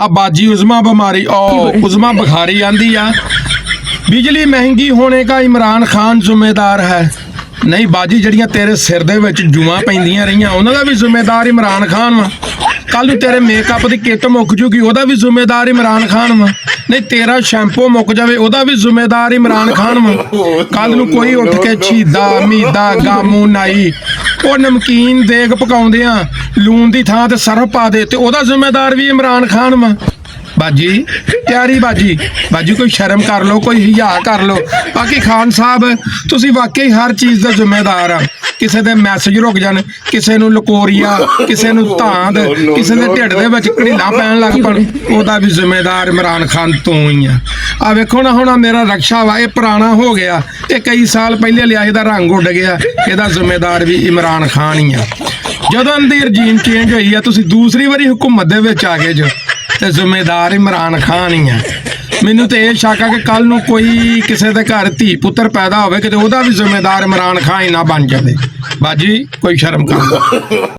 आ बाजी उज़मा बीमारी उज़मा बुखारी आंदी आ। बिजली महंगी होने का इमरान खान जिम्मेदार है। नहीं बाजी जड़ियां तेरे सिर दे विच जूआं पैंदियां रहियां उन्हां दा भी जिम्मेदार इमरान खान वा। कल नूं तेरे मेकअप दी किट मुक जूगी ओहदा भी जिम्मेदार इमरान खान वा। नहीं तेरा शैंपू मुक जावे ओहदा भी जिम्मेदार इमरान खान वा। कल नूं कोई उठ के छीदा मीदा गामू नाई ਉਹ ਨਮਕੀਨ ਦੇਗ ਪਕਾਉਂਦਿਆਂ ਲੂਣ ਦੀ ਥਾਂ ਤੇ ਸਰਫ ਪਾ ਦੇ ਤੇ ਉਹਦਾ ਜ਼ਿੰਮੇਦਾਰ ਵੀ ਇਮਰਾਨ ਖਾਨ ਵਾ। ਬਾਜੀ ਤਿਆਰੀ ਬਾਜੀ ਕੋਈ ਸ਼ਰਮ ਕਰ ਲਓ, ਕੋਈ ਹਿਆ ਕਰ ਲਓ। ਬਾਕੀ ਖਾਨ ਸਾਹਿਬ ਤੁਸੀਂ ਵਾਕਈ ਹਰ ਚੀਜ਼ ਦਾ ਜ਼ਿੰਮੇਦਾਰ ਆ। ਕਿਸੇ ਦੇ ਮੈਸੇਜ ਰੁਕ ਜਾਣ, ਕਿਸੇ ਨੂੰ ਲਕੋਰੀਆ, ਕਿਸੇ ਨੂੰ ਧਾਂਦ, ਕਿਸੇ ਦੇ ਢਿੱਡ ਦੇ ਵਿੱਚ ਘੜੀਲਾਂ ਪੈਣ ਲੱਗ ਪਣ, ਉਹਦਾ ਵੀ ਜ਼ਿੰਮੇਦਾਰ ਇਮਰਾਨ ਖਾਨ ਤੂੰ ਹੀ ਆ ਵੇਖੋ ਨਾ ਹੁਣ ਮੇਰਾ ਰਕਸ਼ਾ ਵਾ ਇਹ ਪੁਰਾਣਾ ਹੋ ਗਿਆ, ਇਹ ਕਈ ਸਾਲ ਪਹਿਲੇ ਲਿਆ, ਇਹਦਾ ਰੰਗ ਉੱਡ ਗਿਆ, ਇਹਦਾ ਜ਼ਿੰਮੇਦਾਰ ਵੀ ਇਮਰਾਨ ਖਾਨ ਹੀ ਆ। ਜਦੋਂ ਦੀ ਰਜੀਮ ਚੇਂਜ ਹੋਈ ਆ ਤੁਸੀਂ ਦੂਸਰੀ ਵਾਰੀ ਹੁਕੂਮਤ ਦੇ ਵਿੱਚ ਆ ਗਏ ਜੋ ਤੇ ਜ਼ਿੰਮੇਦਾਰ ਇਮਰਾਨ ਖਾਨ ਹੀ ਆ। ਮੈਨੂੰ ਤੇ ਇਹ ਸ਼ੱਕ ਆ ਕਿ ਕੱਲ ਨੂੰ ਕੋਈ ਕਿਸੇ ਦੇ ਘਰ ਧੀ ਪੁੱਤਰ ਪੈਦਾ ਹੋਵੇ ਕਿਤੇ ਉਹਦਾ ਵੀ ਜ਼ਿੰਮੇਦਾਰ ਇਮਰਾਨ ਖਾਨ ਹੀ ਨਾ ਬਣ ਜਾਵੇ। ਬਾਜੀ ਕੋਈ ਸ਼ਰਮ ਕਰ।